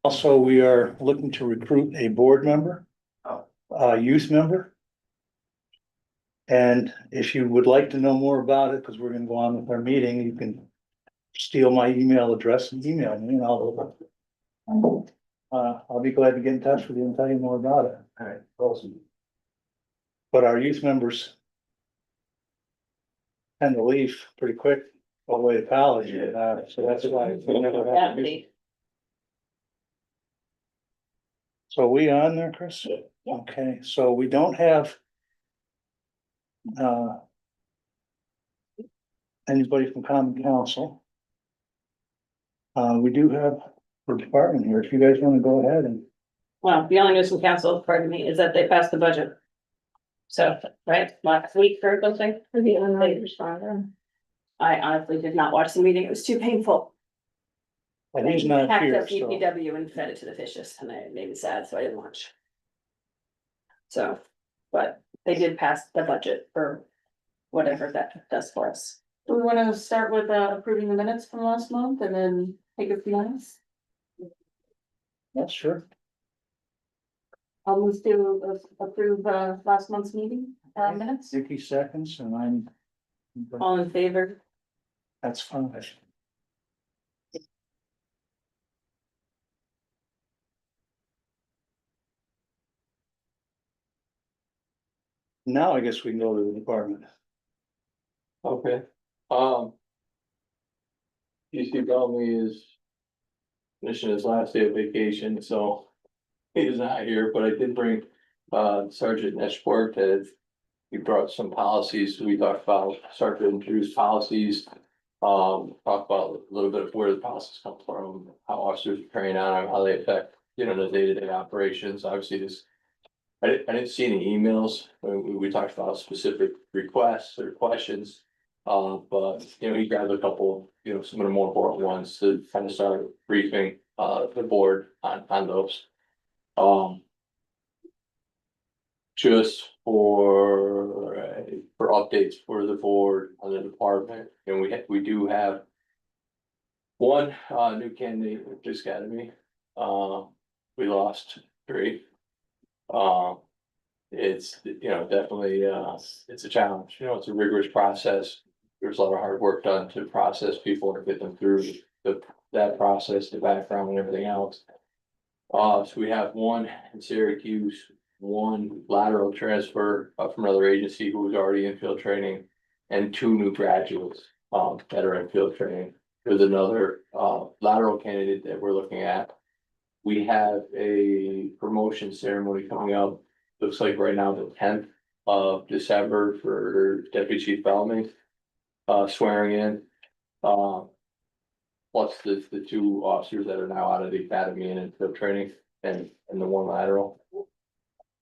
Also, we are looking to recruit a board member, youth member. And if you would like to know more about it, because we're gonna go on with our meeting, you can steal my email address and email me and I'll be glad to get in touch with you and tell you more about it. All right, awesome. But our youth members tend to leave pretty quick all the way to college, so that's why we never have. to do- So we on there, Chris? Okay, so we don't have anybody from common council. We do have a department here, if you guys wanna go ahead and, Well, the only news from council, pardon me, is that they passed the budget. So, right, last week or something, For the unrated responder. I honestly did not watch the meeting, it was too painful. and he's not Hacked here, up so. DPW and fed it to the fishes, and it made me sad, so I didn't watch. So, but they did pass the budget for whatever that does for us. Do we wanna start with approving the minutes from last month and then take a few minutes? That's sure. I'll move to approve last month's meeting minutes. Vicky seconds and I'm. All in favor? That's fine. Now I guess we can go to the department. Okay, Steve Bellamy is finishing his last day of vacation, so he is not here, but I did bring Sergeant Neshport that he brought some policies. We talked about, start to introduce policies. Talk about a little bit of where the policies come from, how officers are trained on them, how they affect, the day-to-day operations. Obviously, this. I didn't see any emails. We talked about specific requests or questions. But he grabbed a couple, some of the more important ones to kind of start briefing the board on those. Just for updates for the board on the department, and we do have one new candidate who just got to me. We lost 3. It's, definitely, it's a challenge, it's a rigorous process. There's a lot of hard work done to process people and get them through that process, the background and everything else. So we have one in Syracuse, one lateral transfer from another agency who was already in field training, and 2 new graduates that are in field training. There's another lateral candidate that we're looking at. We have a promotion ceremony coming up. Looks like right now the 10th of December for Deputy Chief Bellamy. Swearing in. Plus the 2 officers that are now out of the academy and in field training and the 1 lateral.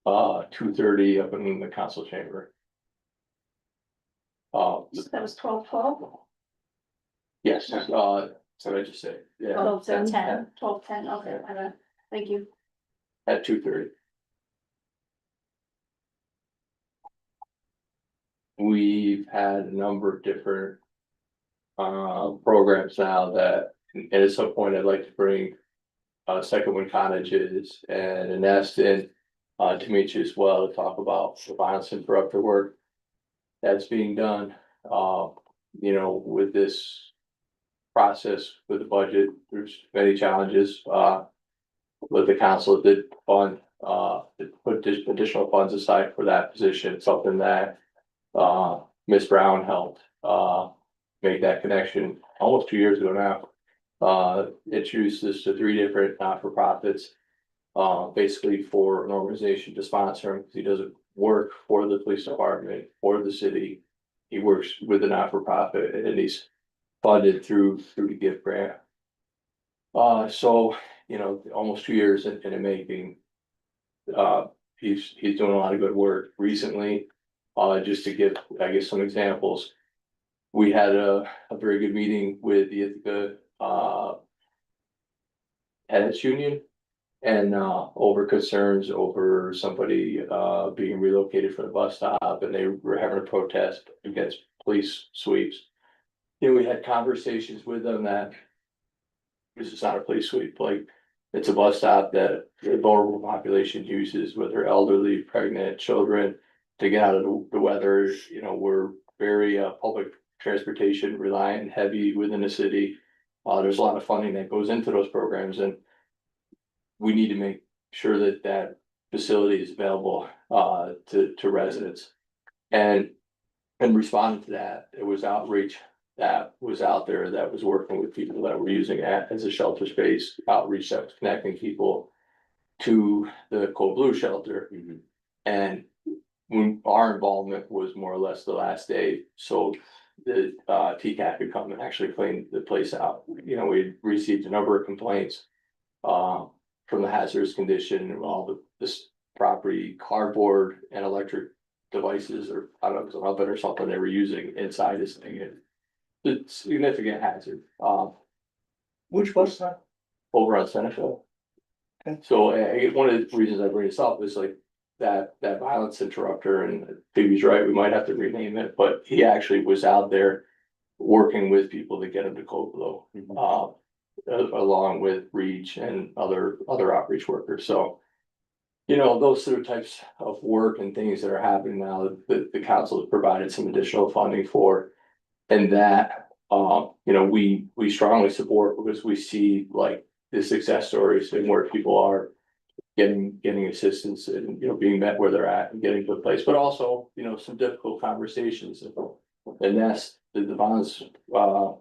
2:30 up in the council chamber. That was 12:12. Yes, what did I just say? Yeah, 12:10. 12:10, okay, thank you. at 2:30. We've had a number of different programs now that, and at some point I'd like to bring Second Wind Cottages and a nest in to meet you as well to talk about the violence interrupter work that's being done. With this process with the budget, there's many challenges. With the council did fund put additional funds aside for that position, something that Miss Brown helped make that connection almost 2 years ago now. Introduced this to 3 different not-for-profits, basically for an organization to sponsor him, because he doesn't work for the police department or the city. He works with a not-for-profit and he's funded through the gift grant. So, almost 2 years in the making. He's doing a lot of good work recently. Just to give, I guess, some examples. We had a very good meeting with the Ithaca Tenants Union. And over concerns over somebody being relocated from the bus stop, and they were having a protest against police sweeps. We had conversations with them that this is not a police sweep, like It's a bus stop that the vulnerable population uses, whether elderly, pregnant, children, to get out of the weather. You know, we're very public transportation reliant and heavy within the city. There's a lot of funding that goes into those programs, and we need to make sure that that facility is available to residents. And responding to that, there was outreach that was out there that was working with people that were using it as a shelter space, outreach that was connecting people to the Cold Blue shelter. And when our involvement was more or less the last day, so the TCAT could come and actually clean the place out. You know, we received a number of complaints from the hazardous condition and all this property, cardboard and electric devices, or I don't know, it was an oven or something they were using inside this thing. It's a significant hazard, Which bus stop? over on Seneca. Okay. So one of the reasons I bring this up is like that violence interrupter, and Phoebe's right, we might have to rename it, but he actually was out there working with people to get them to Copelo, along with Reach and other outreach workers. So, you know, those sort of types of work and things that are happening now that the council has provided some additional funding for. And that, you know, we strongly support, because we see like the success stories and where people are getting assistance and, you know, being met where they're at and getting to a place, but also, you know, some difficult conversations. And that's the violence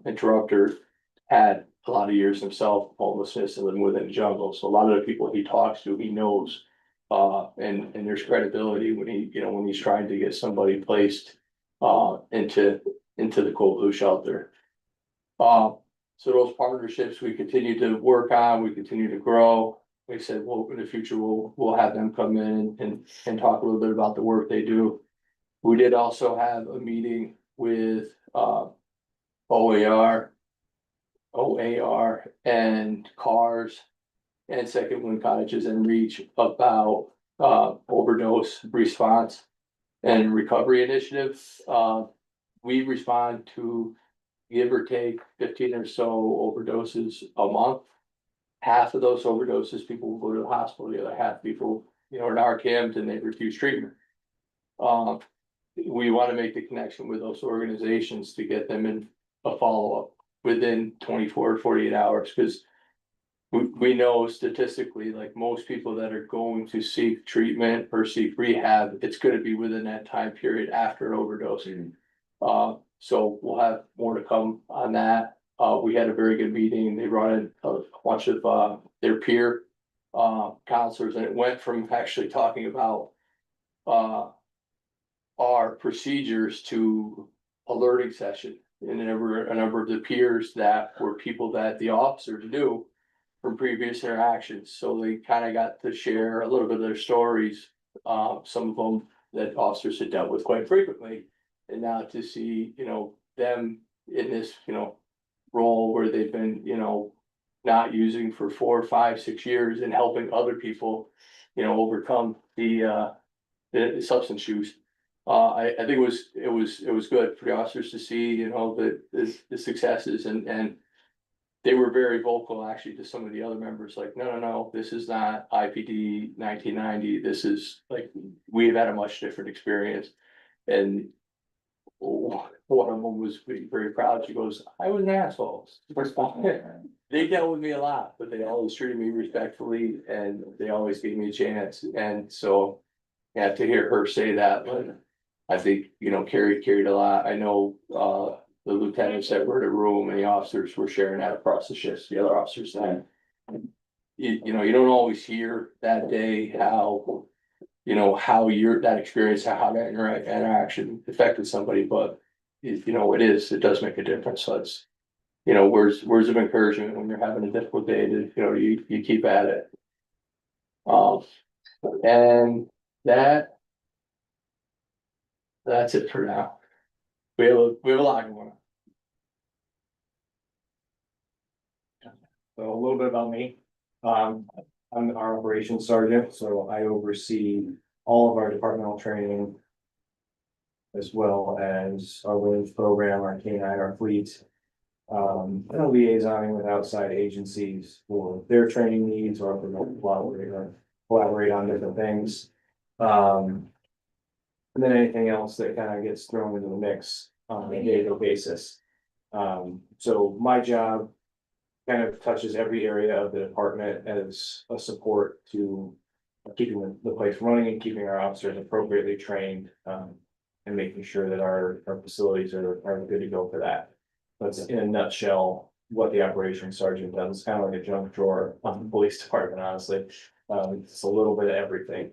interrupter had a lot of years himself, homelessness, and living within the jungle. So a lot of the people he talks to, he knows, and there's credibility when he, you know, when he's trying to get somebody placed into the Cold Blue shelter. So those partnerships we continue to work on, we continue to grow. Like I said, well, in the future, we'll have them come in and talk a little bit about the work they do. We did also have a meeting with OAR and CARS and Second Wind Cottages and Reach about overdose response and recovery initiative. We respond to give or take 15 or so overdoses a month. Half of those overdoses, people will go to the hospital, the other half people, you know, are Narcaned and they refuse treatment. We want to make the connection with those organizations to get them in a follow-up within 24 to 48 hours, because we know statistically, like most people that are going to seek treatment or seek rehab, it's going to be within that time period after an overdose. So we'll have more to come on that. We had a very good meeting. They brought in a bunch of their peer counselors, and it went from actually talking about our procedures to a learning session. And a number of the peers that were people that the officers knew from previous interactions. So they kind of got to share a little bit of their stories, some of them that officers had dealt with quite frequently. And now to see, you know, them in this, you know, role where they've been, you know, not using for 4, 5, 6 years and helping other people, you know, overcome the substance use. I think it was good for the officers to see, you know, the successes, and they were very vocal actually to some of the other members, like, no, this is not IPD 1990. This is like, we've had a much different experience. And one of them was very proud. She goes, I was an asshole. They dealt with me a lot, but they always treated me respectfully and they always gave me a chance. And so, yeah, to hear her say that, but I think, you know, carried a lot. I know, the lieutenants that were in the room and the officers were sharing that across the shifts, the other officers that. You know, you don't always hear that day how, you know, how that experience, how that interaction affected somebody, but you know, it does make a difference. So it's, you know, words of encouragement when you're having a difficult day to, you know, you keep at it. And that's it for now. We have a lot going on. So a little bit about me. I'm our operations sergeant, so I oversee all of our departmental training. As well as our wings program, our K9, our fleet. And liaisoning with outside agencies for their training needs or if they're going to collaborate on different things. And then anything else that kind of gets thrown into the mix on a daily basis. So my job kind of touches every area of the department as a support to keeping the place running and keeping our officers appropriately trained, and making sure that our facilities are good to go for that. That's in a nutshell what the operations sergeant does. It's kind of like a junk drawer on the police department, honestly. It's a little bit of everything.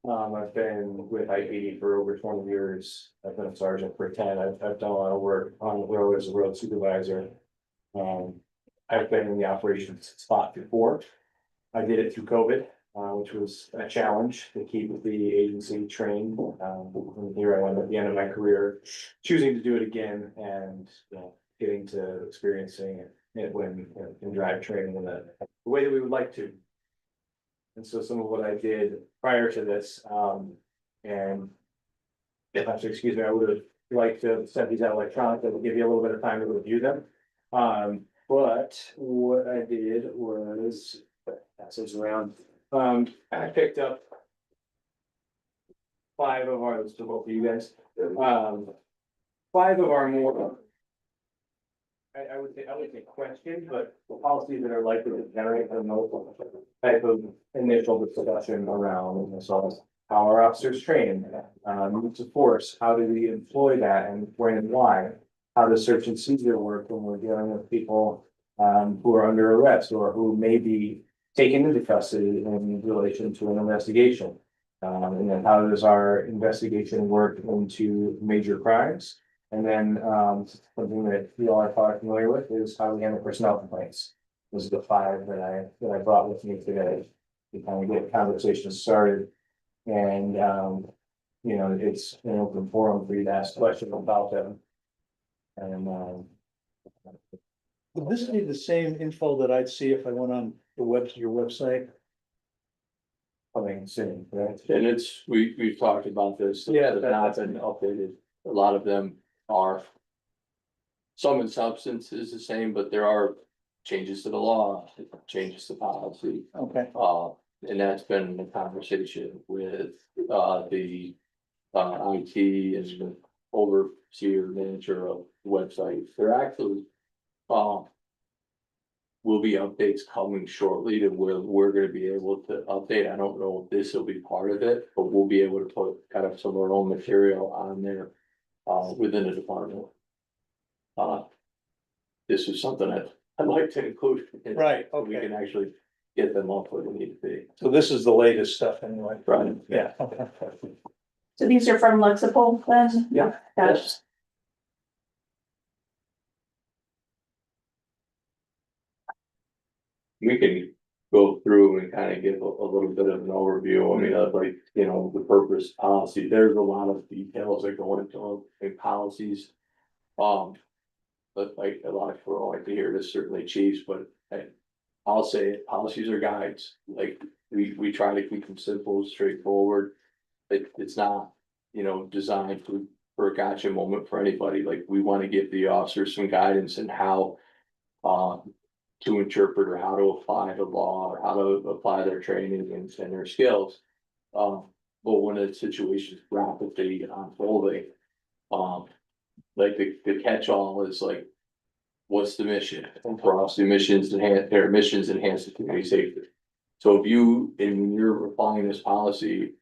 I've been with IPD for over 20 years. I've been a sergeant for 10. I've done a lot of work on the road as a road supervisor. I've been in the operations spot before. I did it through COVID, which was a challenge to keep the agency trained. And here I am at the end of my career, choosing to do it again and, getting to experiencing it when, in drive training in the way that we would like to. And so some of what I did prior to this, and if I have to excuse me, I would have liked to have sent these out electronically, to give you a little bit of time to review them. But what I did was, pass those around, I picked up 5 of our, this is both for you guys, 5 of our more, I would say question, but policies that are likely to generate the most type of initial discussion around this, how our officers train, use of force, how do we employ that and when and why? How does search and seizure work when we're dealing with people who are under arrest or who may be taken into custody in relation to an investigation? And then how does our investigation work into major crimes? And then something that you all are probably familiar with is how we handle personnel complaints. Those are the 5 that I brought with me today to kind of get conversations started. And it's an open forum for you to ask questions about them. And Would this be the same info that I'd see if I went on your website? coming soon, right? And we've talked about this. Yeah, They've not been updated. A lot of them are. Some in substance is the same, but there are changes to the law, changes to policy. Okay, And that's been a conversation with, the, IT and the overseer manager of the website. They're actually, will be updates coming shortly to where we're gonna be able to update. I don't know if this will be part of it, but we'll be able to put kind of some of our own material on there, within the department. This is something I'd like to include. Right, so We okay. can actually get them up where they need to be. So this is the latest stuff anyway. Right. Yeah, okay. So these are from Lexipol then? Yeah. That's, We can go through and kind of give a little bit of an overview. I mean, like, the purpose policy, there's a lot of details that go into in policies. But like a lot of people don't like to hear this, certainly chiefs, but I'll say it, policies are guides. Like, we try to keep them simple, straightforward. It's not, designed for a gotcha moment for anybody. Like, we want to give the officers some guidance in how, to interpret or how to apply the law or how to apply their training and their skills. But when a situation is rapidly unfolding, like the catch-all is like, what's the mission? And for us, the missions enhance the community safety. So if you, and when you're applying this policy,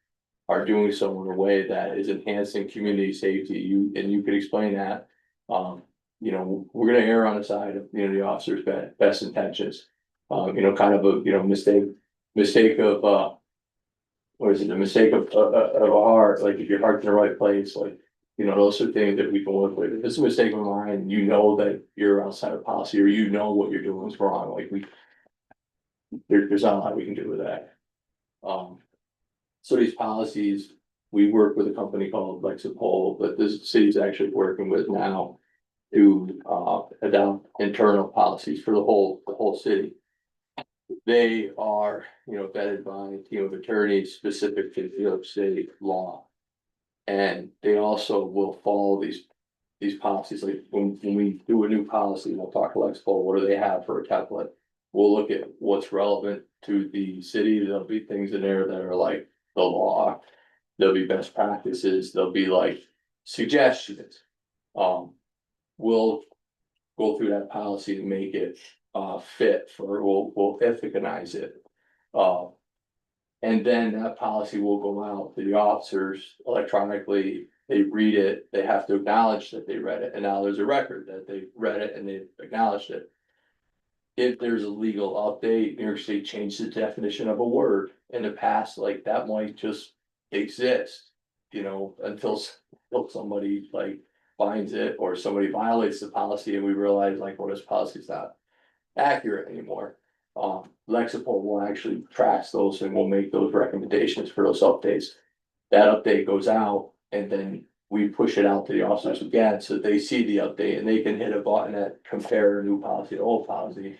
are doing so in a way that is enhancing community safety, you could explain that. We're gonna err on the side of, the officer's best intentions. Kind of a, mistake of, what is it, a mistake of a heart, like if your heart's in the right place, like, those are things that we can work with. If it's a mistake of mine, that you're outside of policy, or what you're doing is wrong, like there's not a lot we can do with that. So these policies, we work with a company called Lexipol, but this city's actually working with now to adopt internal policies for the whole city. They are, vetted by a team of attorneys specific to New York State law. And they also will follow these these policies, like when we do a new policy, we'll talk to Lexipol, what do they have for a template? We'll look at what's relevant to the city, there'll be things in there that are like the law. There'll be best practices, there'll be like suggestions. We'll go through that policy to make it fit for, we'll ethicize it. And then that policy will go out to the officers electronically, they read it, they have to acknowledge that they read it, and now there's a record that they read it and they acknowledged it. If there's a legal update, New York State changed the definition of a word in the past, like that might just exist. You know, until somebody like finds it or somebody violates the policy and we realize like, well, this policy is not accurate anymore. Lexipol will actually track those and will make those recommendations for those updates. That update goes out and then we push it out to the officers again, so they see the update and they can hit a button that compare new policy to old policy.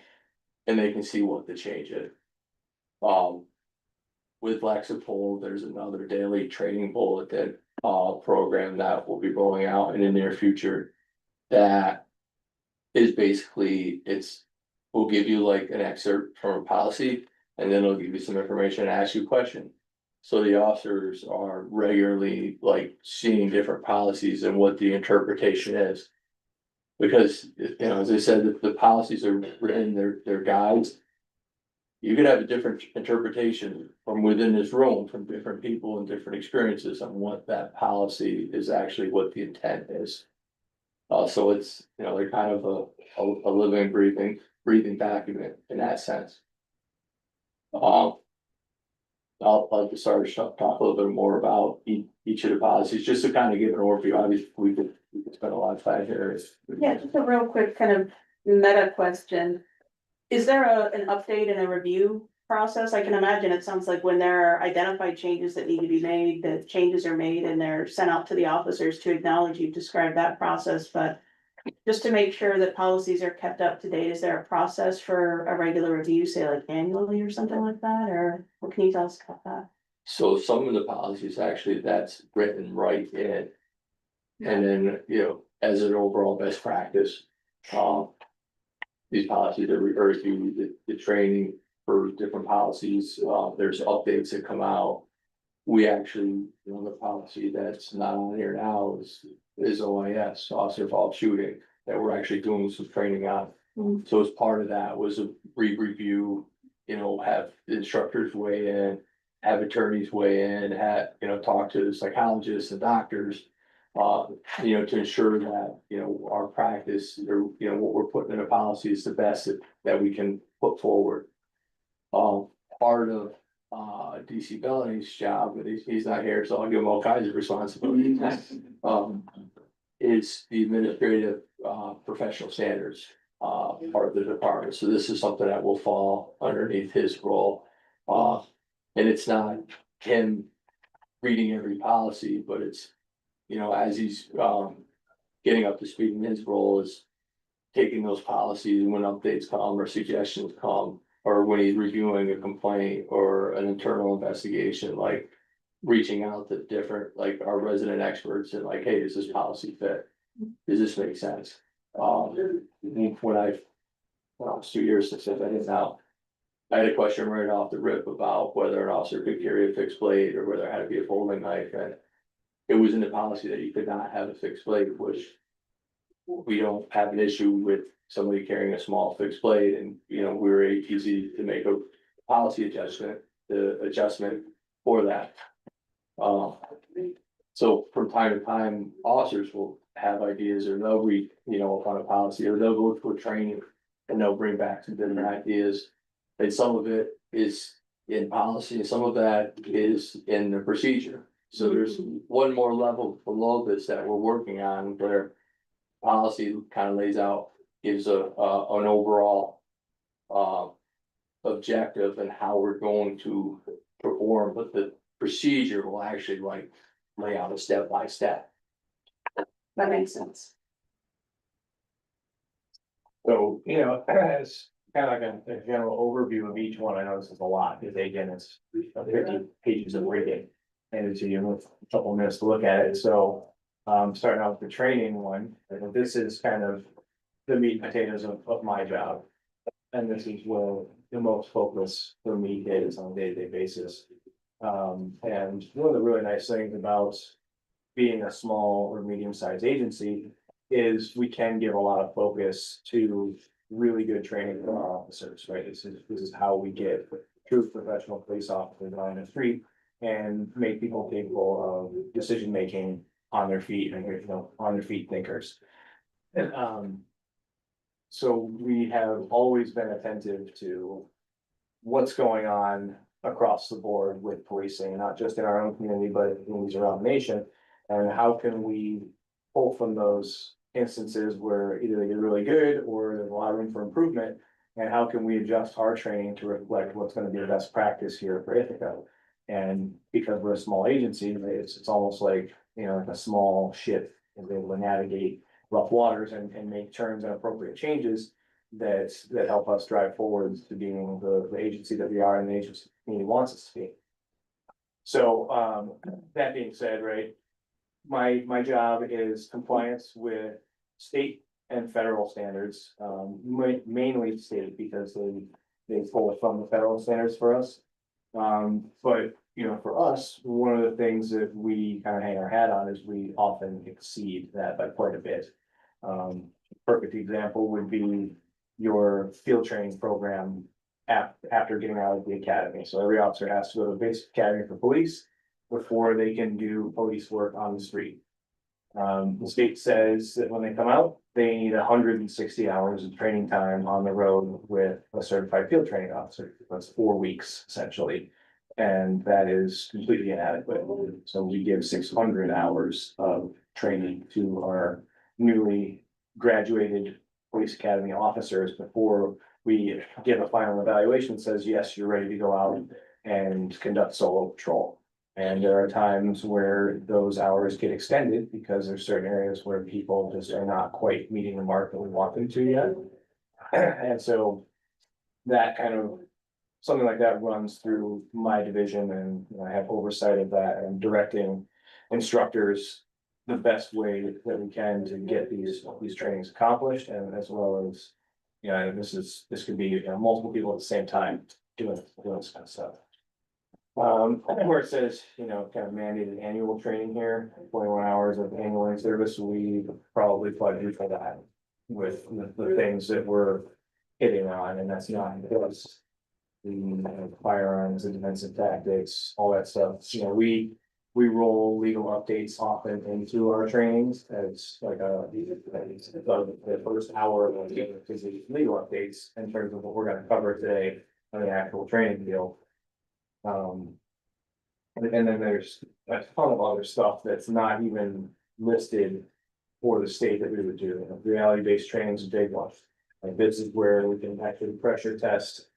And they can see what the change is. With Lexipol, there's another daily training bulletin program that will be rolling out in the near future. That is basically, will give you like an excerpt from a policy, and then it'll give you some information and ask you a question. So the officers are regularly like seeing different policies and what the interpretation is. Because, you know, as I said, the policies are written, they're guides. You could have a different interpretation from within this room, from different people and different experiences on what that policy is actually, what the intent is. So it's, you know, they're kind of a living, breathing document in that sense. I'll just start to talk a little bit more about each of the policies, just to kind of give an overview. Obviously, we could spend a lot of time here. Yeah, just a real quick kind of meta question. Is there an update and a review process? I can imagine it sounds like when there are identified changes that need to be made, the changes are made and they're sent out to the officers to acknowledge you've described that process, but just to make sure that policies are kept up to date, is there a process for a regular review, say like annually or something like that, or what can you tell us about that? So some of the policies actually that's written right in. And then, you know, as an overall best practice, these policies that refer to the training for different policies, there's updates that come out. We actually, you know, the policy that's not on here now is OIS, officer involved shooting, that we're actually doing some training on. Mm. So as part of that was a review, you know, have instructors weigh in, have attorneys weigh in, you know, talk to psychologists and doctors. You know, to ensure that, you know, our practice or, you know, what we're putting in a policy is the best that we can put forward. Part of DC Bellamy's job, but he's not here, so I'll give him all kinds of responsibilities. Is the administrative professional standards part of the department, so this is something that will fall underneath his role. And it's not him reading every policy, but it's, you know, as he's getting up to speed in his role, is taking those policies and when updates come or suggestions come, or when he's reviewing a complaint or an internal investigation, like reaching out to different, like our resident experts and like, hey, does this policy fit? Does this make sense? When well, it's 2 years since I did now. I had a question right off the rip about whether an officer could carry a fixed blade or whether it had to be a folding knife, and it was in the policy that you could not have a fixed blade, which we don't have an issue with somebody carrying a small fixed blade, and, you know, we were easy to make a policy adjustment for that. So from time to time, officers will have ideas, or they'll read, you know, upon a policy, or they'll go to a training and they'll bring back some different ideas. And some of it is in policy, and some of that is in the procedure. So there's one more level below this that we're working on, where policy kind of lays out, gives an overall objective and how we're going to perform, but the procedure will actually like lay out a step by step. That makes sense. So, you know, as kind of like a general overview of each one, I know this is a lot, because again, it's 50 pages of reading. And it's, you know, a couple minutes to look at it, so Starting out with the training one, and this is kind of the meat and potatoes of my job. And this is where the most focus for me is on a day-to-day basis. And one of the really nice things about being a small or medium-sized agency is we can give a lot of focus to really good training for our officers, right? This is how we get true professional police officers on the street and make people capable of decision-making on their feet and, you know, on their feet thinkers. And, so we have always been attentive to what's going on across the board with policing, not just in our own community, but in communities around the nation. And how can we pull from those instances where either they get really good or there's a lot of room for improvement? And how can we adjust our training to reflect what's gonna be the best practice here for Ithaca? And because we're a small agency, right, it's almost like, you know, like a small ship is able to navigate rough waters and make turns and appropriate changes that help us drive forward to being the agency that we are and the agency the community wants us to be. So, that being said, right, my job is compliance with state and federal standards, mainly state because they pull from the federal standards for us. But, you know, for us, one of the things that we kind of hang our hat on is we often exceed that by quite a bit. Perfect example would be your field training program after getting out of the academy. So every officer has to go to the basic academy for police before they can do police work on the street. The state says that when they come out, they need 160 hours of training time on the road with a certified field training officer. That's 4 weeks essentially. And that is completely inadequate. So we give 600 hours of training to our newly graduated police academy officers before we give a final evaluation that says, yes, you're ready to go out and conduct solo patrol. And there are times where those hours get extended because there's certain areas where people just are not quite meeting the mark that we want them to yet. And so that kind of, something like that runs through my division and I have oversight of that and directing instructors the best way that we can to get these trainings accomplished and as well as, you know, this could be, you know, multiple people at the same time doing this kind of stuff. Where it says, you know, kind of mandated annual training here, 21 hours of annual service, we probably budget for that with the things that we're hitting on, and that's not just the firearms, the defensive tactics, all that stuff. You know, we roll legal updates often into our trainings as like the first hour of the legal updates in terms of what we're gonna cover today on the actual training deal. And then there's a ton of other stuff that's not even listed for the state that we would do. Reality-based training is a big one. Like this is where we can actually pressure test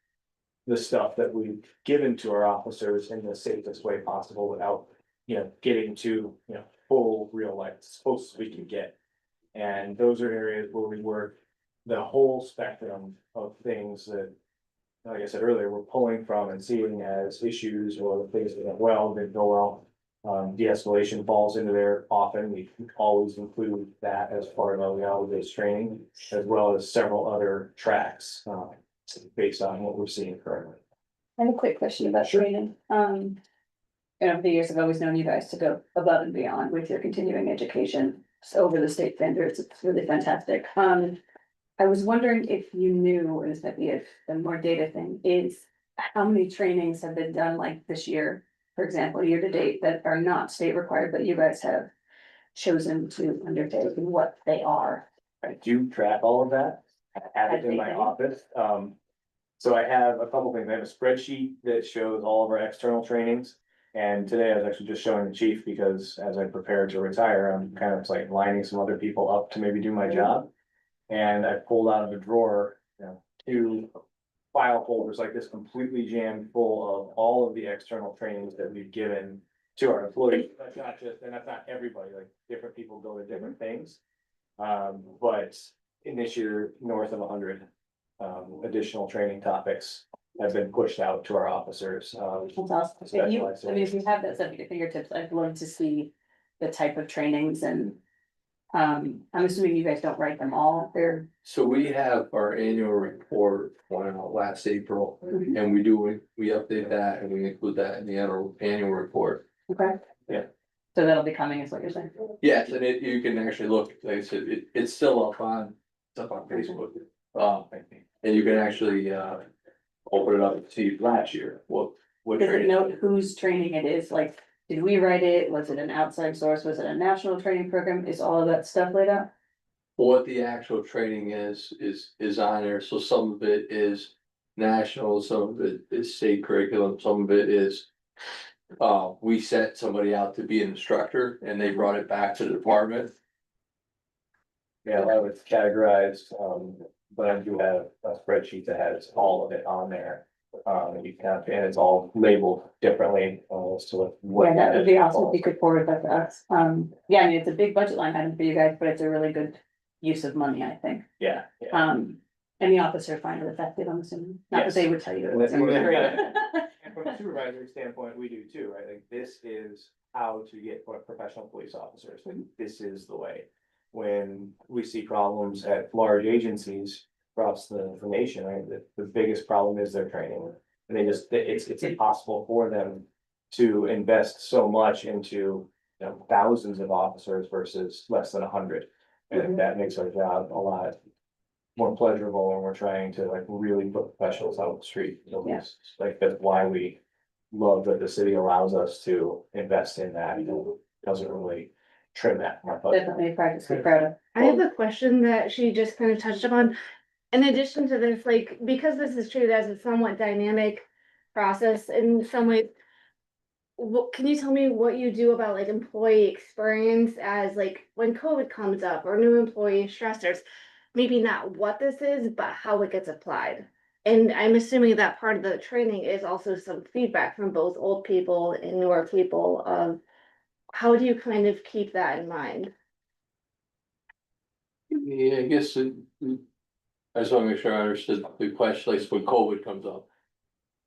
the stuff that we've given to our officers in the safest way possible without, you know, getting to, you know, full real life exposed as we can get. And those are areas where we work the whole spectrum of things that, like I said earlier, we're pulling from and seeing as issues or the things that went well, didn't go well. De-escalation falls into there often. We always include that as part of our reality-based training, as well as several other tracks, based on what we're seeing currently. I have a quick question about Sure. training. Over the years, I've always known you guys to go above and beyond with your continuing education. So over the state standards, it's really fantastic. I was wondering if you knew, or this might be a more data thing, is how many trainings have been done like this year, for example, year to date, that are not state required, but you guys have chosen to undertake and what they are. I do track all of that. I have it in my office. So I have a couple things. I have a spreadsheet that shows all of our external trainings. And today I was actually just showing the chief because as I prepare to retire, I'm kind of like lining some other people up to maybe do my job. And I pulled out of a drawer, you know, 2 file folders like this completely jammed full of all of the external trainings that we've given to our employees. That's not just, and that's not everybody, like different people go to different things. But in this year, north of 100 additional training topics have been pushed out to our officers. That's awesome. If you, I mean, if you have that stuff at your fingertips, I'd love to see the type of trainings and. I'm assuming you guys don't write them all, they're, So we have our annual report went out last April, Mhm. and we update that and we include that in the annual report. okay? Yeah. So that'll be coming, is what you're saying? Yes, and you can actually look, like I said, it's still it's up on Facebook. And you can actually, open it up and see last year, what Does it training. note whose training it is, like, did we write it, was it an outside source, was it a national training program, is all of that stuff laid out? What the actual training is on there, so some of it is national, some of it is state curriculum, some of it is. We sent somebody out to be an instructor and they brought it back to the department. Yeah, a lot of it's categorized, but I do have a spreadsheet that has all of it on there. You can, and it's all labeled differently, as to what. Yeah, that would be awesome if you could forward that to us, yeah, I mean, it's a big budget line item for you guys, but it's a really good use of money, I think. Yeah, yeah. And the officer find it effective, I'm assuming, not that Yes. they would tell you. it And that's- wasn't. And from a supervisory standpoint, we do too, right? Like, this is how to get professional police officers, like, this is the way. When we see problems at large agencies across the nation, right, the biggest problem is their training. And it's impossible for them to invest so much into, thousands of officers versus less than 100. And that makes our job a lot more pleasurable when we're trying to like really put professionals out on the street. Yeah. Like, that's why we love that the city allows us to invest in that, doesn't really trim that. from our budget. Definitely a practice to be proud of. I have a question that she just kind of touched upon. In addition to this, like, because this is treated as a somewhat dynamic process in some ways. What, can you tell me what you do about like employee experience as like when COVID comes up or new employee stressors? Maybe not what this is, but how it gets applied. And I'm assuming that part of the training is also some feedback from both old people and newer people of how do you kind of keep that in mind? Yeah, I guess I just wanna make sure I understood the question, like when COVID comes up.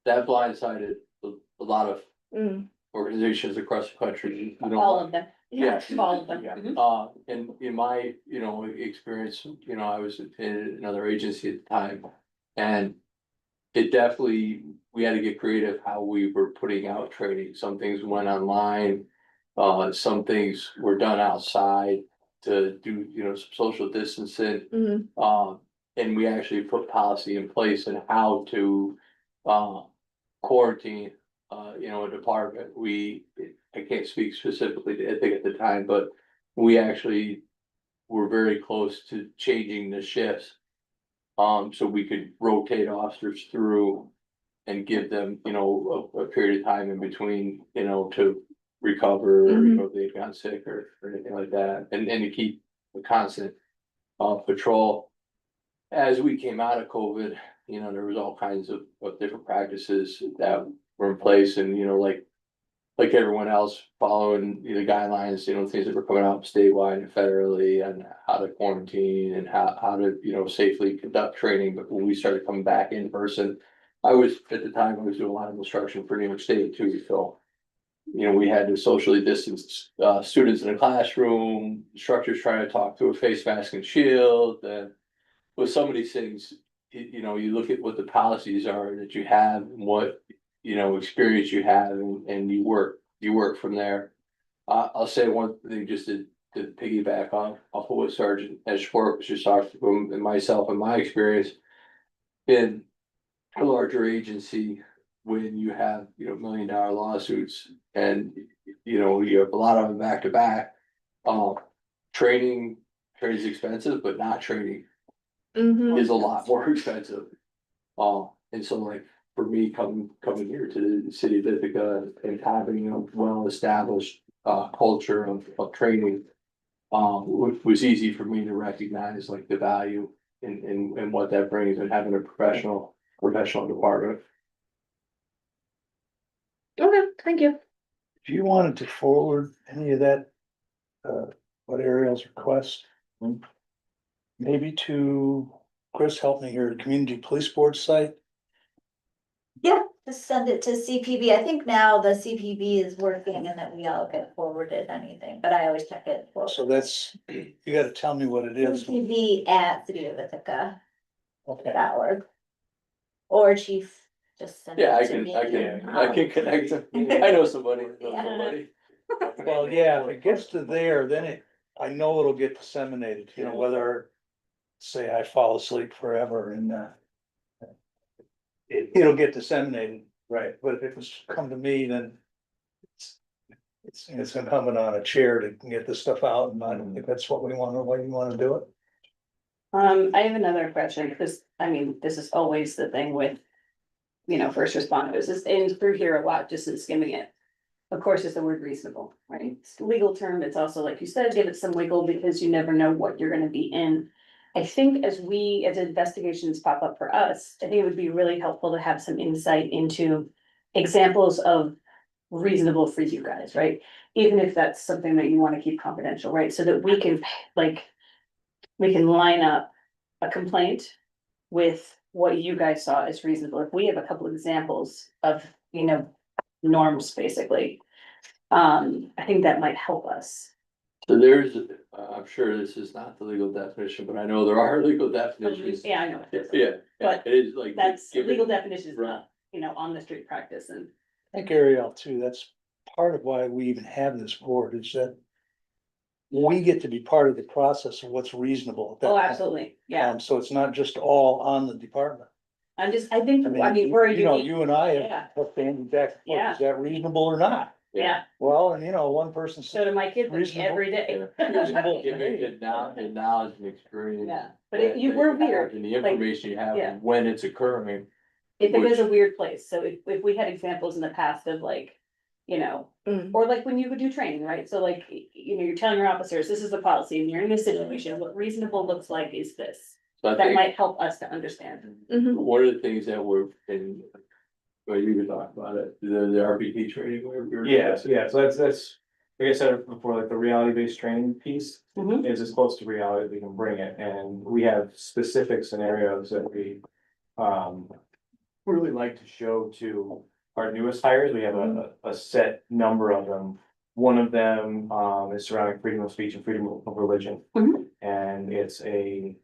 That blindsided a lot of Mm, organizations across the country. You know, All of them, Yeah. all of them. Yeah. Mhm. And in my, experience, I was in another agency at the time. And it definitely, we had to get creative how we were putting out training. Some things went online. Some things were done outside to do, some social distancing. mhm. And we actually put policy in place on how to, quarantine, a department. I can't speak specifically to Ithaca at the time, but we actually were very close to changing the shifts. So we could rotate officers through and give them, a period of time in between, to recover, or, if they've gotten sick or anything like that, and to keep a constant patrol. As we came out of COVID, there was all kinds of different practices that were in place and, like everyone else, following the guidelines, things that were coming out statewide and federally and how to quarantine and how to, safely conduct training. But when we started coming back in person, at the time, I was doing a lot of instruction for New York State too, so. We had to socially distance, students in a classroom, instructors trying to talk through a face mask and shield, and with some of these things, you look at what the policies are that you have and what, experience you have and you work from there. I'll say one thing just to piggyback off of what Sergeant Edgeport was just talking from and myself and my experience. In a larger agency, when you have, $1 million lawsuits and, you have a lot of them back to back. Training is expensive, but not training Mhm. is a lot more expensive. And so like for me coming here to the city of Ithaca and having a well-established culture of training. Was easy for me to recognize like the value in what that brings and having a professional department. Okay, thank you. If you wanted to forward any of that, what Ariel's request. Maybe to Chris, help me here, Community Police Board site. Yeah, just send it to CPB. I think now the CPB is working and that we all get forwarded anything, but I always check it. So that's, you gotta tell me what it is. CPB@cityofithaca.org. Okay. Or chief, just send Yeah, it to me. I can connect them. I know somebody, somebody. Well, yeah, if it gets to there, then I know it'll get disseminated, you know, whether, say I fall asleep forever and, it'll get disseminated, right? But if it was come to me, then it's incumbent on a chair to get this stuff out, and I don't think that's what we want, the way you wanna do it. I have another question, because, I mean, this is always the thing with, you know, first responders, is, and through here a lot, just in skimming it. Of course, it's the word reasonable, right? It's a legal term, it's also, like you said, give it some wiggle, because you never know what you're gonna be in. I think as investigations pop up for us, I think it would be really helpful to have some insight into examples of reasonable for you guys, right? Even if that's something that you wanna keep confidential, right? So that we can, like, we can line up a complaint with what you guys saw as reasonable. If we have a couple examples of, you know, norms, basically. I think that might help us. So there's, I'm sure this is not the legal definition, but I know there are legal definitions. Yeah, I know. it is. Yeah, But it is like. That's given- legal definitions, Right. not, you know, on the street practice and. I think Ariel too, that's part of why we even have this board, is that we get to be part of the process of what's reasonable. at that Oh, point. absolutely, yeah. So it's not just all on the department. I think, I mean, we're You know, unique, you and I Yeah. have bandied back, and Yeah. forth, is that reasonable or not? yeah, Well, and you know, one person so said, do my kids Reasonable. every day. Reasonable. Giving it now, and knowledge and experience. Yeah, but if you, we're weird, And the information you have yeah. when it's occurring. if it is a weird place, so if we had examples in the past of like, you know. Mm. Or like when you would do training, right? So like, you know, you're telling your officers, this is the policy, and you're in this situation, what reasonable looks like is this. So I That think might help us to understand. Mhm. one of the things that we're in, well, you could talk about it, the RPT training where we were. Yeah, so that's, like I said before, like the reality-based training piece Mhm. is as close to reality as we can bring it, and we have specific scenarios that we. Really like to show to our newest hires, we have a set number of them. One of them, is surrounding freedom of speech and freedom of religion. Mhm. And it's a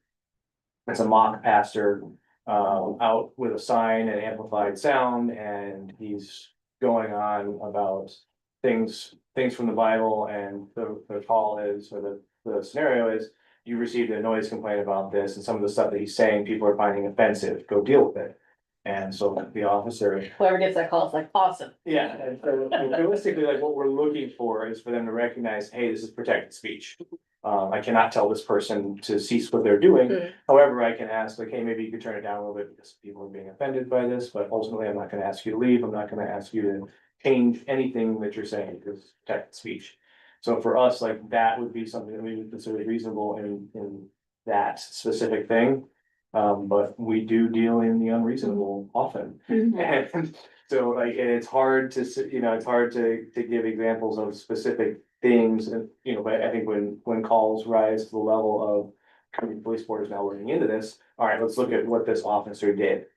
mock pastor, out with a sign and amplified sound, and he's going on about things from the Bible, and the call is, or the scenario is, you received a noise complaint about this, and some of the stuff that he's saying, people are finding offensive, go deal with it. And so the officer. Whoever gets that call is like, awesome. Yeah, and so realistically, like what we're looking for is for them to recognize, hey, this is protected speech. I cannot tell this person to cease what they're doing. Mm. However, I can ask, like, hey, maybe you could turn it down a little bit because people are being offended by this, but ultimately, I'm not gonna ask you to leave. I'm not gonna ask you to change anything that you're saying because it's protected speech. So for us, like, that would be something that we would consider reasonable in that specific thing. But we do deal in the unreasonable often. And so like, and it's hard to, it's hard to give examples of specific things and, but I think when calls rise to the level of. County Police Board is now looking into this, all right, let's look at what this officer did.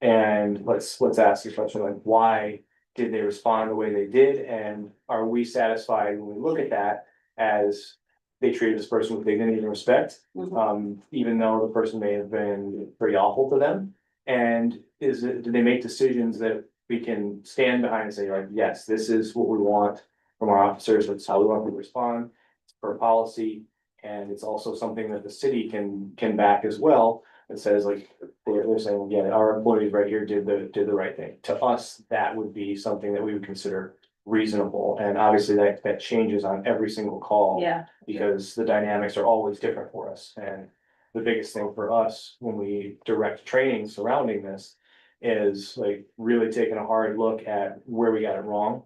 And let's ask the question like, why did they respond the way they did? And are we satisfied when we look at that as they treated this person with dignity and respect? Mhm. Even though the person may have been pretty awful to them? And do they make decisions that we can stand behind and say like, yes, this is what we want from our officers, that's how we want them to respond, it's per policy. And it's also something that the city can back as well, that says like, they're saying, yeah, our employees right here did the right thing. To us, that would be something that we would consider reasonable, and obviously that changes on every single call. Yeah, Because the dynamics are always different for us, and the biggest thing for us when we direct training surrounding this. Is like really taking a hard look at where we got it wrong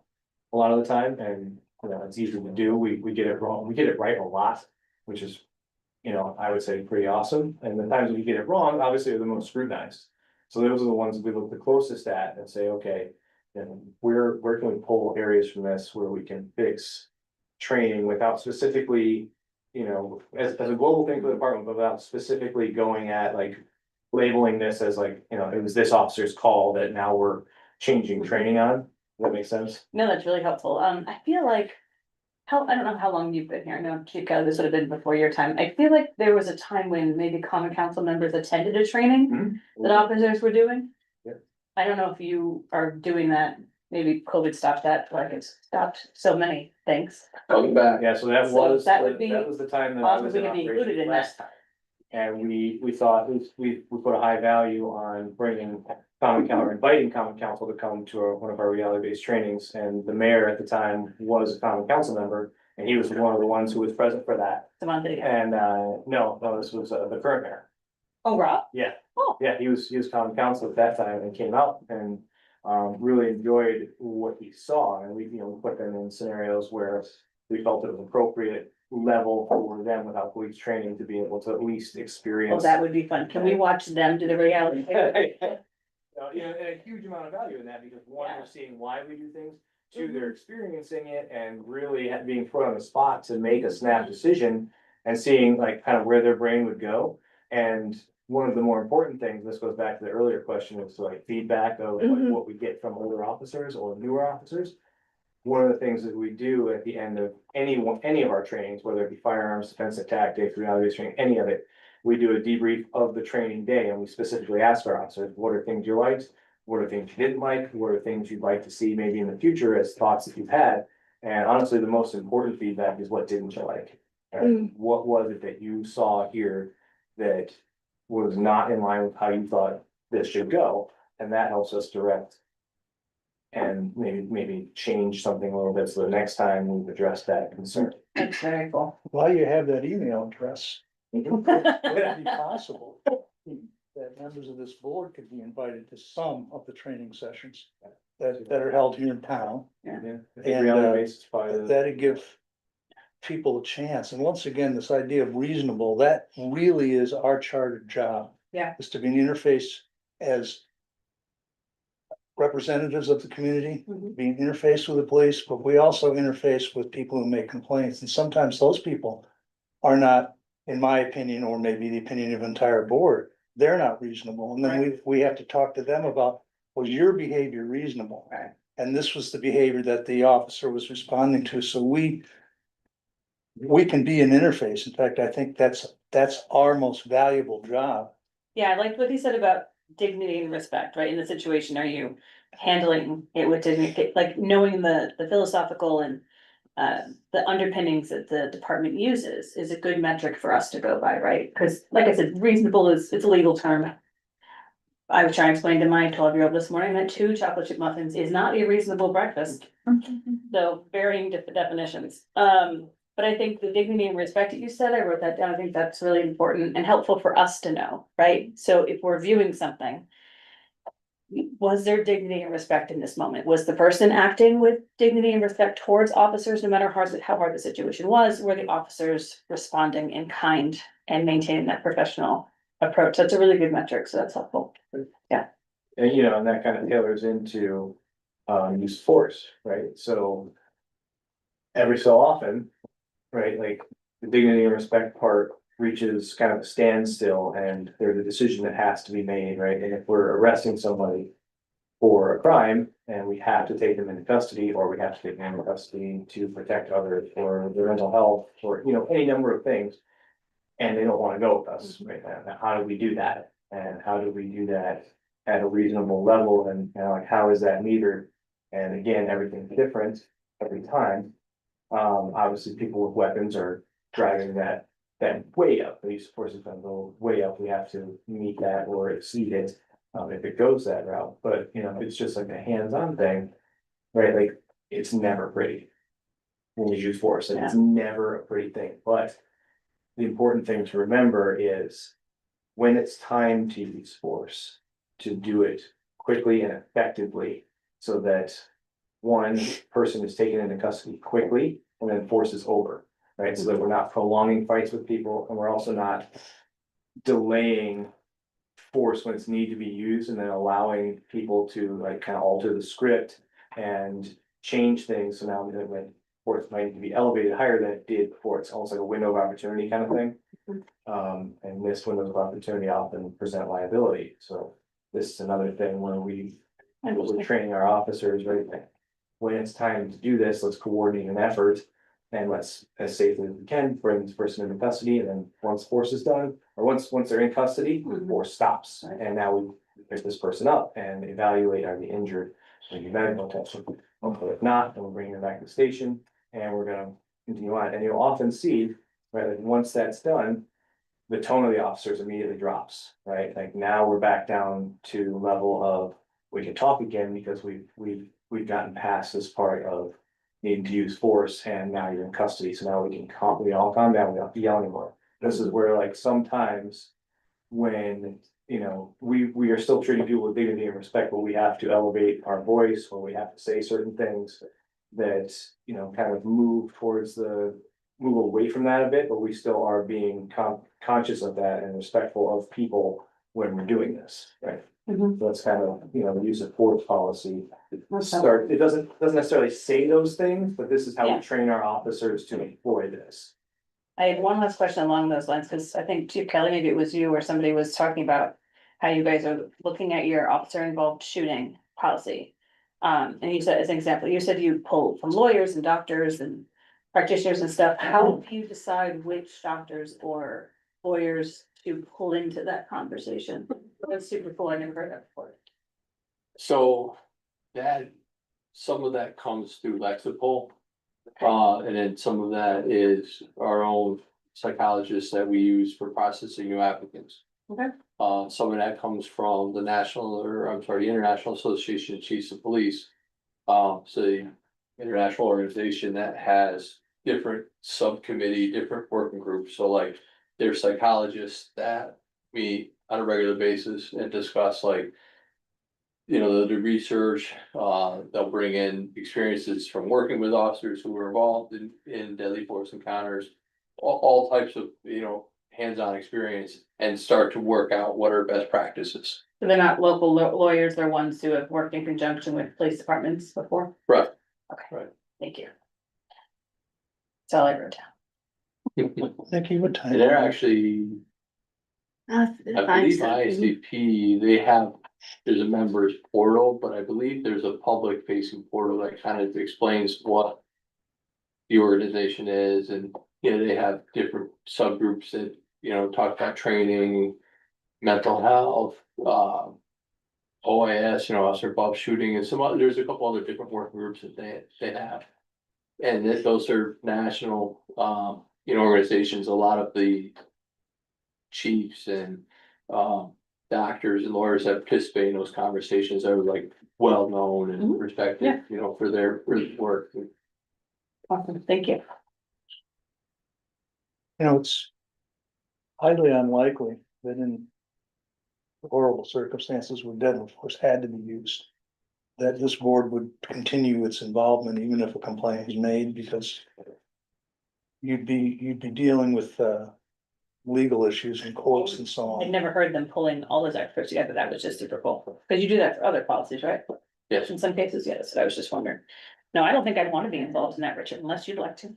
a lot of the time, and it's easy to do, we get it wrong, we get it right a lot, which is. I would say pretty awesome, and the times we get it wrong, obviously are the most scrutinized. So those are the ones we look the closest at and say, okay, then where can we pull areas from this where we can fix training without specifically, as a global thing for the department, but without specifically going at like labeling this as like, it was this officer's call that now we're changing training on. Does that make sense? No, that's really helpful. I feel like. I don't know how long you've been here. I know, Chica, this would have been before your time. I feel like there was a time when maybe common council members attended a training that officers were doing. Yeah. I don't know if you are doing that. Maybe COVID stopped that, like it's stopped so many things. Welcome back. Yeah, so that So was, that would be that was the time that I was in possibly be included operations in last that. time. And we thought, we put a high value on bringing common council, inviting common council to come to one of our reality-based trainings. And the mayor at the time was a common council member, and he was one of the ones who was present for that. Some on video. And, no, this was the current mayor. Oh, Rob? Yeah. Oh. Yeah, he was common council at that time and came out and really enjoyed what he saw. And we, put them in scenarios where we felt it was appropriate level for them without police training to be able to at least Oh, experience. that would be fun. Can we watch them do the reality? And a huge amount of value in that, because one, Yeah. they're seeing why we do things, two, they're experiencing it and really being put on the spot to make a snap decision and seeing like kind of where their brain would go. And one of the more important things, this goes back to the earlier question, is like feedback of like Mhm. what we get from older officers or newer officers. One of the things that we do at the end of any of our trainings, whether it be firearms, defensive tactics, reality training, any of it, we do a debrief of the training day, and we specifically ask our officers, what are things you liked? What are things you didn't like? What are things you'd like to see maybe in the future as thoughts that you've had? And honestly, the most important feedback is what didn't you like? Right? What was it that you saw here that was not in line with how you thought this should go? And that helps us direct and maybe change something a little bit, so the next time we've addressed that concern. That's very cool. While you have that email address, would it be possible that members of this board could be invited to some of the training sessions that are held here in town? Yeah, I think And, reality based is probably the- That'd give people a chance. And once again, this idea of reasonable, that really is our chartered job. Yeah. Is to be an interface as representatives of the community, Mhm. being interfaced with the police, but we also interface with people who make complaints. And sometimes those people are not, in my opinion, or maybe the opinion of the entire board, they're not reasonable. And then we have to talk to them about, was your behavior reasonable? Right. And this was the behavior that the officer was responding to. So we can be an interface. In fact, I think that's our most valuable job. Yeah, I liked what he said about dignity and respect, right? In the situation, are you handling it with dignity, like knowing the philosophical and the underpinnings that the department uses is a good metric for us to go by, right? Because like I said, reasonable it's a legal term. I was trying to explain to my 12-year-old this morning that 2 chocolate chip muffins is not a reasonable breakfast. So varying definitions. But I think the dignity and respect that you said, I wrote that down. I think that's really important and helpful for us to know, right? So if we're viewing something. Was there dignity and respect in this moment? Was the person acting with dignity and respect towards officers, no matter how hard the situation was? Were the officers responding in kind and maintaining that professional approach? That's a really good metric, so that's helpful. And and that kind of tailors into use of force, right? So every so often, right, like the dignity and respect part reaches kind of a standstill and there's a decision that has to be made, right? And if we're arresting somebody for a crime and we have to take them into custody, or we have to take them into custody to protect others for their mental health, or any number of things. And they don't want to go with us, right? Now, how do we do that? And how do we do that at a reasonable level? And like, how is that metered? And again, everything's different every time. Obviously, people with weapons are driving that way up. The use of force is gonna go way up. We have to meet that or exceed it, if it goes that route. But, it's just like a hands-on thing, right? Like, it's never pretty when you use force, and it's never a pretty thing. But the important thing to remember is when it's time to use force, to do it quickly and effectively, so that one person is taken into custody quickly and then force is over, right? So that we're not prolonging fights with people, and we're also not delaying force when it's need to be used, and then allowing people to like kind of alter the script and change things. So now when force might need to be elevated higher than it did before, it's almost like a window of opportunity kind of thing. And this windows of opportunity often present liability. So this is another thing where we And we're training our officers, right? Like, when it's time to do this, let's coordinate an effort. And let's, as safely as we can, bring this person into custody, and then once force is done, or once they're in custody, Mhm. force stops. And now we pick this person up and evaluate, are they injured? We do medical attention. Hopefully, if not, then we'll bring them back to the station and we're gonna continue on. And you'll often see, right, like, once that's done, the tone of the officers immediately drops, right? Like, now we're back down to level of, we can talk again because we've gotten past this part of needing to use force, and now you're in custody, so now we all calm down, we don't have to yell anymore. This is where, like, sometimes when, you know, we are still treating people with dignity and respect, but we have to elevate our voice, or we have to say certain things that, you know, kind of move away from that a bit, but we still are being conscious of that and respectful of people when we're doing this, right? Mhm. That's kind of, you know, the use of force policy. That's It doesn't necessarily say those things, but this is how Yeah. we train our officers to employ this. I had one last question along those lines, because I think Chief Kelly, maybe it was you or somebody was talking about how you guys are looking at your officer involved shooting policy. And you said, as an example, you said you pull from lawyers and doctors and practitioners and stuff. How do you decide which doctors or lawyers to pull into that conversation? That's super cool. I never heard that before. So that, some of that comes through Lexipol. And then some of that is our own psychologists that we use for processing new applicants. Okay. Some of that comes from the International Association of Chiefs of Police. So the international organization that has different subcommittee, different working groups, so like there's psychologists that meet on a regular basis and discuss, like, you know, they'll do research, they'll bring in experiences from working with officers who were involved in deadly force encounters. All types of, you know, hands-on experience, and start to work out what are best practices. So they're not local lawyers, they're ones who have worked in conjunction with police departments before? Right. Okay. Right. Thank you. That's all I wrote down. Nikki, what time? And they're actually, I believe ISDP, there's a members portal, but I believe there's a public facing portal that kind of explains what the organization is, and, you know, they have different subgroups that, you know, talk about training, mental health, OIS, you know, officer involved shooting, and there's a couple other different working groups that they have. And those are national, you know, organizations. A lot of the chiefs and, doctors and lawyers that participate in those conversations are, like, well-known and Mhm. respected, Yeah. you know, for their work. Awesome, thank you. You know, it's highly unlikely that in horrible circumstances where deadly force had to be used, that this board would continue its involvement even if a complaint is made, because you'd be dealing with legal issues and courts and so I'd on. never heard them pulling all those experts together, that was just super cool, because you do that for other policies, right? Yes. In some cases, yes, I was just wondering. No, I don't think I'd want to be involved in that, Richard, unless you'd like to.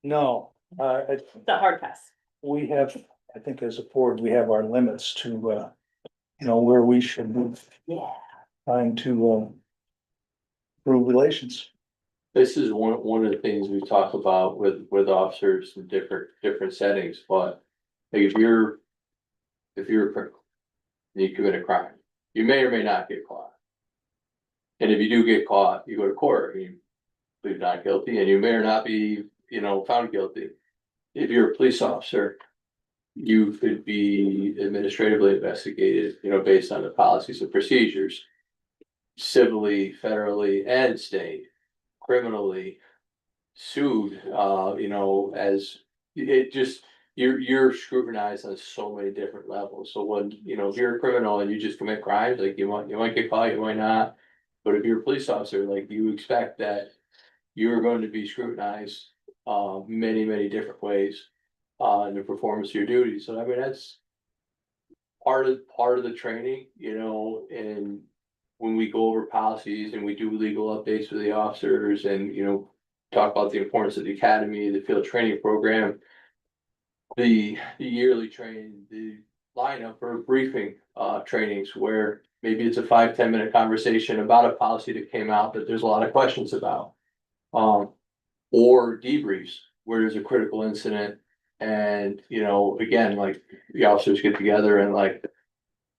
No, It's a hard pass. we have, I think as a board, we have our limits to, you know, where we should move, Yeah. trying to improve relations. This is one of the things we talk about with officers in different settings, but like, if you're a criminal, and you commit a crime, you may or may not get caught. And if you do get caught, you go to court, and you plead not guilty, and you may or not be, you know, found guilty. If you're a police officer, you could be administratively investigated, you know, based on the policies and procedures. Civilly, federally, and state, criminally sued, you know, as it just, you're scrutinized on so many different levels. So when, you know, if you're a criminal and you just commit crimes, like, you might get caught, you might not. But if you're a police officer, like, you expect that you're going to be scrutinized, many different ways, in the performance of your duties. So I mean, that's part of the training, you know, and when we go over policies and we do legal updates with the officers and, you know, talk about the importance of the academy, the field training program, the yearly training, the lineup for briefing, trainings where maybe it's a 5-10 minute conversation about a policy that came out that there's a lot of questions about. Or debriefs where there's a critical incident and, you know, again, like the officers get together and like,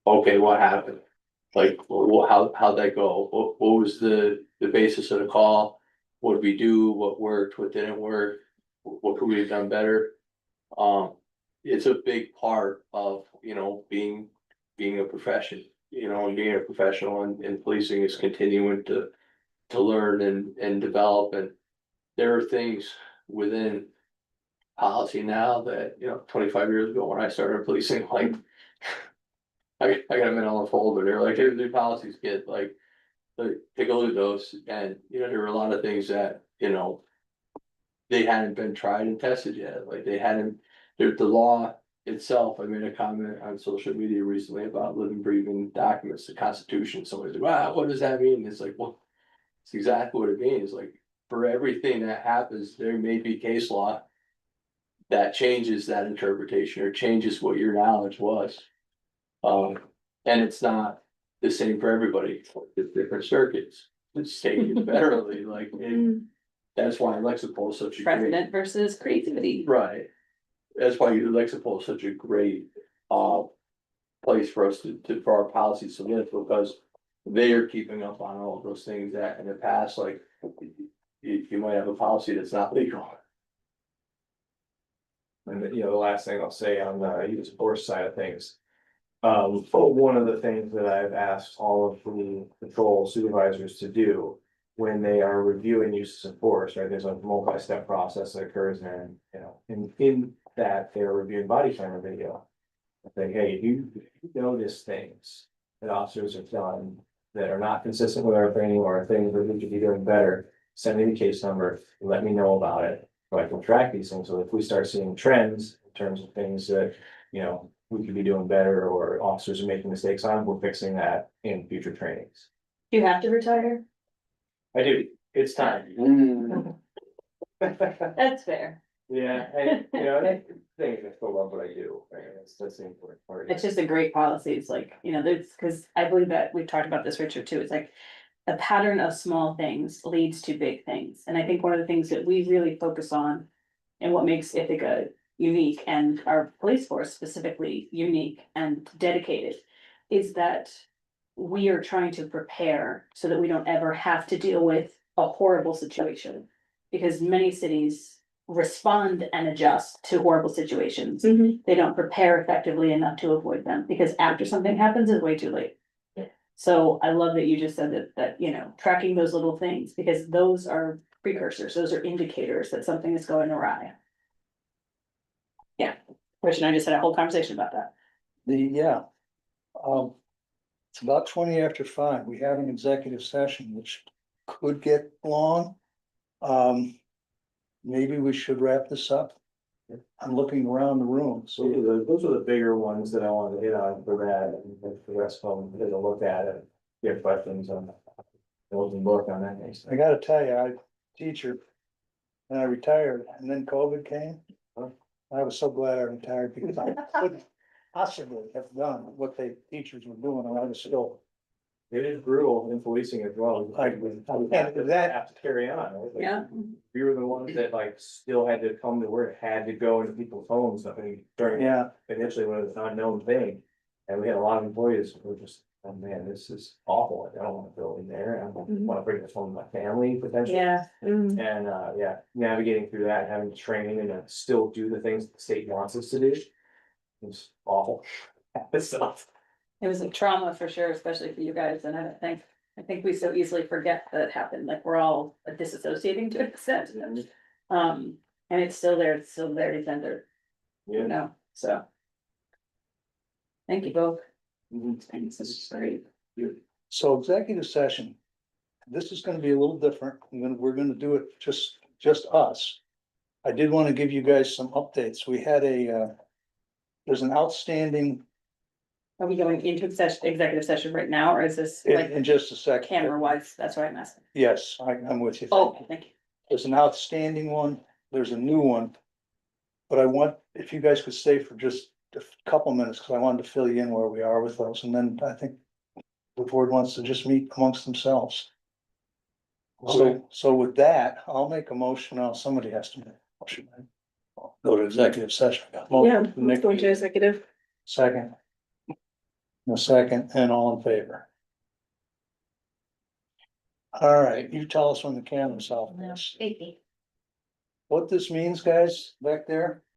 okay, what happened? Like, how'd that go? What was the basis of the call? What did we do? What worked? What didn't work? What could we have done better? It's a big part of, you know, being a profession, you know, and being a professional and policing is continuing to learn and develop. And there are things within policy now that, you know, 25 years ago when I started policing, like, I got them in on a folder. They're like, hey, the policies get like, take a look at those. And, you know, there were a lot of things that, you know, they hadn't been tried and tested yet. Like they hadn't, the law itself, I made a comment on social media recently about living, breathing documents, the Constitution. Somebody's like, wow, what does that mean? It's like, well, it's exactly what it means. Like for everything that happens, there may be case law that changes that interpretation or changes what your knowledge was. And it's not the same for everybody. It's different circuits. It's taken federally, like, that's why Lexipol is such a great. Precedent versus creativity. Right. That's why Lexipol is such a great, place for us for our policies to live, because they are keeping up on all of those things that in the past, like, you might have a policy that's not legal. And you know, the last thing I'll say on the use of force side of things. One of the things that I've asked all of the patrol supervisors to do when they are reviewing uses of force, right, there's a multi-step process that occurs there, and, you know, in that they're reviewing body camera video. I think, hey, if you notice things that officers have done that are not consistent with our training or things that we could be doing better, send me the case number, let me know about it, so I can track these things. So if we start seeing trends in terms of things that, you know, we could be doing better or officers are making mistakes on, we're fixing that in future trainings. Do you have to retire? I do, it's time. That's fair. Yeah, and, you know, I think I still love what I do, right, that's the important part. It's just a great policy. It's like, you know, there's, because I believe that we've talked about this, Richard, too. It's like a pattern of small things leads to big things. And I think one of the things that we really focus on and what makes Ithaca unique and our police force specifically unique and dedicated is that we are trying to prepare so that we don't ever have to deal with a horrible situation. Because many cities respond and adjust to horrible situations. They don't prepare effectively enough to avoid them, because after something happens, it's way too late. So I love that you just said that, you know, tracking those little things, because those are precursors, those are indicators that something is going awry. Yeah, Rich and I just had a whole conversation about that. It's about 20 after 5. We have an executive session, which could get long. Maybe we should wrap this up. I'm looking around the room, so Those are the bigger ones that I wanted to hit on for that, and the rest of them, take a look at it, get questions on. Those and look on that. I gotta tell you, I teacher. And I retired, and then COVID came. I was so glad I retired because I couldn't possibly have done what the teachers were doing, and I was still. It is brutal in policing as well. That- Have to carry on. Right? Like, Yeah. We were the ones that like still had to come to work, had to go into people's homes, I mean, during Yeah, initially when it was an unknown thing. And we had a lot of employees who were just, oh man, this is awful, I don't want to go in there, I don't wanna bring this home to my family potentially. Yeah. And yeah, navigating through that, having to train and still do the things the state wants us to do. It's awful. So, It was a trauma for sure, especially for you guys, and I think we so easily forget that it happened, like we're all disassociating to an extent. And it's still there to tender, you yeah. know, so. Thank you both. Mhm. Thanks, this is great. so executive session. This is gonna be a little different. We're gonna do it just us. I did wanna give you guys some updates. We had there's an outstanding, Are we going into executive session right now, or is this like in just a second. camera wise? That's what I'm asking. Yes, I'm with you. Oh, thank you. There's an outstanding one, there's a new one. But I want, if you guys could stay for just a couple minutes, because I wanted to fill you in where we are with those, and then I think the board wants to just meet amongst themselves. Okay. So with that, I'll make a motion. Now, somebody has to make a motion. Go to executive session. Motion from Nick. executive. Second. A second, and all in favor. All right, you tell us when the camera's off. No, This. safety. What this means, guys, back there?